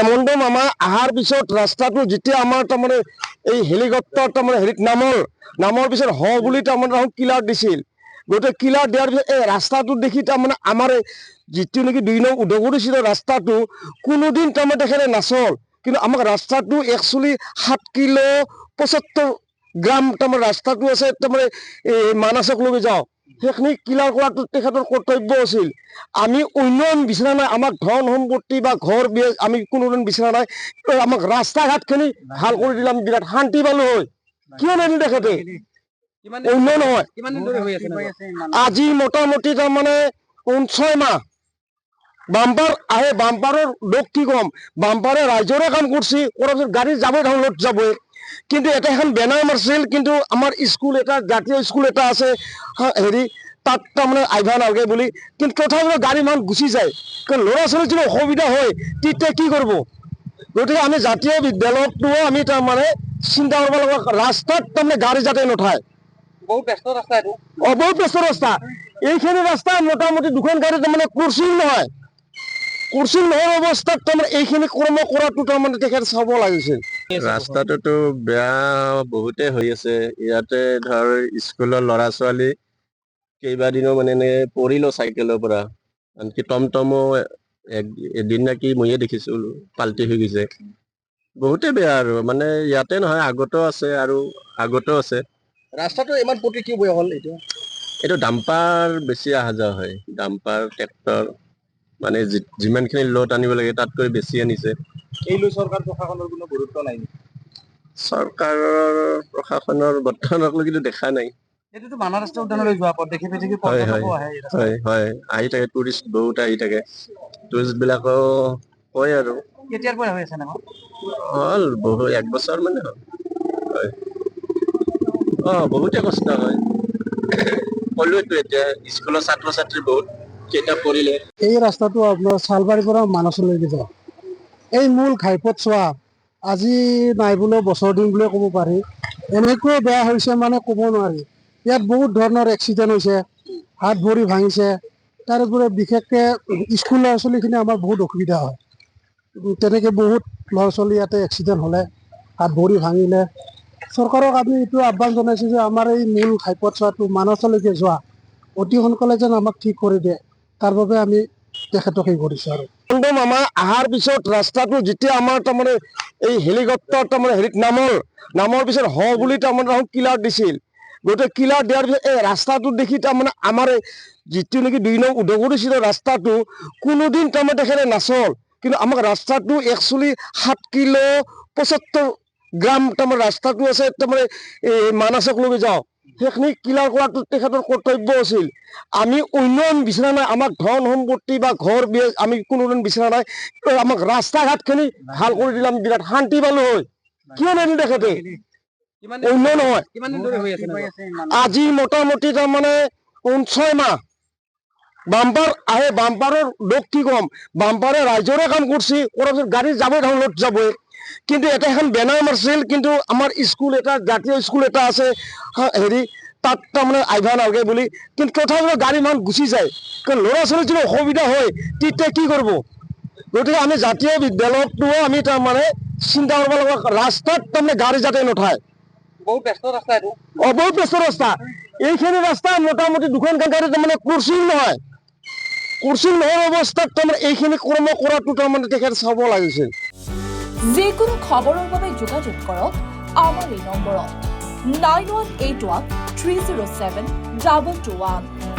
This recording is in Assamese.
মণ্ডম আমাৰ অহাৰ পিছত ৰাস্তাটো যেতিয়া আমাৰ তাৰমানে এই হেলিকপ্টাৰ তাৰমানে হেৰিত নামৰ পিছত বুলি তাৰমানে কিলাৰ দিছিল গোটেই কিলাৰ দিয়াৰ পিছত এই ৰাস্তাটো দেখি তাৰমানে আমাৰ যিটো নেকি 2 নং উদগুৰি ছিল ৰাস্তাটো কোনোদিন তাৰমানে তেখেতে নাচল কিন্তু আমাক ৰাস্তাটো একচুৱেলি 7 কিলো 75 গ্ৰাম তাৰমানে ৰাস্তাটো আছে তাৰমানে মানসক লৈ যাওঁ সেইখিনি কিলাৰ কৰাটো তেখেতৰ কৰ্তব্য আছিল আমি উন্নয়ন বিচৰা নাই আমাক ধন সম্পত্তি বা ঘৰ বিয়ে আমি কোনোদিন বিচৰা নাই আমাক ৰাস্তা ঘাটখিনি ভাল কৰি দিলে আমি বিৰাট শান্তি পালো হয় কিয় নিদিলে তেখেতে উন্নয়ন নহয় আজি মোটামুটি তাৰমানে 6 মাহ বাম্পাৰ আহে বাম্পাৰৰ লোক কি কম বাম্পাৰে ৰাইজৰে কাম কৰিছে কৰাৰ পিছত গাড়ী যাবই ধানত যাবই কিন্তু এটা এখন বেনাৰ মাৰছিল কিন্তু আমাৰ স্কুল এটা জাতীয় স্কুল এটা আছে হেৰি তাত তাৰমানে আহিব নালাগে বুলি কিন্তু তথাপিও গাড়ী মান গুচি যায় কাৰণ ল'ৰা ছোৱালীৰ যদি অসুবিধা হয় তেতিয়া কি কৰিব গতিকে আমি জাতীয় বিদ্যালয়টো আমি তাৰমানে চিন্তা কৰিব লাগিব ৰাস্তাত তাৰমানে গাড়ী যাতে নথায় বহুত ব্যস্ত ৰাস্তা এইটো বহুত ব্যস্ত ৰাস্তা এইখিনি ৰাস্তা মোটামুটি দুখন গাড়ী তাৰমানে কুৰ্চিং নহয় অৱস্থাত তাৰমানে এইখিনি কৰ্ম কৰাটো তাৰমানে তেখেত চাব লাগিছিল ৰাস্তাটোতো বেয়া বহুতে হৈ আছে ইয়াতে ধৰ স্কুলৰ ল'ৰা ছোৱালী কেইবাদিনো মানে পৰিলো চাইকেলৰ পৰা আনকি টমটমো এদিন নাকি ময়ে দেখিছো পাল্টি হৈ গৈছে বহুতে বেয়া আৰু মানে ইয়াতে নহয় আগতো আছে আৰু আগতো আছে ৰাস্তাটো ইমান প্ৰতি কি বেয়া হ'ল এইটো ডাম্পাৰ বেছি অহা যোৱা হয় ডাম্পাৰ ট্ৰেক্টৰ মানে যিমানখিনি লোড আনিব লাগে তাতকৈ বেছি আনিছে এই লৈ চৰকাৰ প্ৰশাসনৰ কোনো গুৰুত্ব নাই চৰকাৰৰ প্ৰশাসনৰ বৰ্তমানক কিন্তু দেখা নাই এইটোতো মানাহ ৰাষ্ট্ৰীয় উদ্যানলৈ যোৱা পথ দেখি পৰ্যটকো আহে হয় আহি থাকে টুৰিষ্ট বহুত আহি থাকে টুৰিষ্ট বিলাকো কয় আৰু কেতিয়াৰ পৰা হৈ আছে না হ'ল বহু 1 বছৰ মানে হ'ল হয় বহুতে কষ্ট হয় ক'লোৱেতো এতিয়া স্কুলৰ ছাত্ৰ ছাত্ৰী বহুত কেইটা পৰিলে এই ৰাস্তাটো আপোনাৰ চালবাৰীৰ পৰা মানসলৈকে যায় এই মূল ঘাইপথ চোৱা আজি নাই বুলিও বছৰ দিন বুলিয়ে ক'ব পাৰি এনেকৈ বেয়া হৈছে মানে ক'ব নোৱাৰি ইয়াত বহুত ধৰণৰ এক্সিডেণ্ট হৈছে হাত ভৰি ভাঙিছে তাৰোপৰি বিশেষকৈ স্কুল ল'ৰা ছোৱালীখিনি আমাৰ বহুত অসুবিধা হয় তেনেকৈ বহুত ল'ৰা ছোৱালী ইয়াতে এক্সিডেণ্ট হ'লে হাত ভৰি ভাঙিলে চৰকাৰক আমি এইটো আহ্বান জনাইছোঁ যে আমাৰ এই মূল ঘাইপথ চোৱাটো মানসলৈকে যোৱা অতি সোনকালে যেন আমাক ঠিক কৰি দিয়ে তাৰ বাবে আমি তেখেতক এই কৰিছোঁ আৰু আমাৰ অহাৰ পিছত ৰাস্তাটো যেতিয়া আমাৰ তাৰমানে এই হেলিকপ্টাৰ তাৰমানে হেৰিত নামৰ পিছত বুলি তাৰমানে কিলাৰ দিছিল গোটেই কিলাৰ দিয়াৰ পিছত এই ৰাস্তাটো দেখি তাৰমানে আমাৰ যিটো নেকি 2 নং উদগুৰি ছিল ৰাস্তাটো কোনোদিন তাৰমানে তেখেতে নাচল কিন্তু আমাক ৰাস্তাটো একচুৱেলি 7 কিলো 75 গ্ৰাম তাৰমানে ৰাস্তাটো আছে তাৰমানে মানসক লৈ যাওঁ সেইখিনি কিলাৰ কৰাটো তেখেতৰ কৰ্তব্য আছিল আমি উন্নয়ন বিচৰা নাই আমাক ধন সম্পত্তি বা ঘৰ বিয়ে আমি কোনোদিন বিচৰা নাই আমাক ৰাস্তা ঘাটখিনি ভাল কৰি দিলে আমি বিৰাট শান্তি পালো হয় কিয় নিদিলে তেখেতে উন্নয়ন নহয় আজি মোটামুটি তাৰমানে 6 মাহ বাম্পাৰ আহে বাম্পাৰৰ লোক কি কম বাম্পাৰে ৰাইজৰে কাম কৰিছে কৰাৰ পিছত গাড়ী যাবই ধানত যাবই কিন্তু এটা এখন বেনাৰ মাৰছিল কিন্তু আমাৰ স্কুল এটা জাতীয় স্কুল এটা আছে হেৰি তাত তাৰমানে আহিব নালাগে বুলি কিন্তু তথাপিও গাড়ী মান গুচি যায় কাৰণ ল'ৰা ছোৱালীৰ যদি অসুবিধা হয় তেতিয়া কি কৰিব গতিকে আমি জাতীয় বিদ্যালয়টো আমি তাৰমানে চিন্তা কৰিব লাগিব ৰাস্তাত তাৰমানে গাড়ী যাতে নথায় বহুত ব্যস্ত ৰাস্তা এইটো বহুত ব্যস্ত ৰাস্তা এইখিনি ৰাস্তা মোটামুটি দুখন গাড়ী তাৰমানে কুৰ্চিং নহয় অৱস্থাত তাৰমানে এইখিনি কৰ্ম কৰাটো তাৰমানে তেখেত চাব লাগিছিল যিকোনো খবৰৰ বাবে যোগাযোগ কৰক আমাৰ এই নম্বৰত 9181 307 221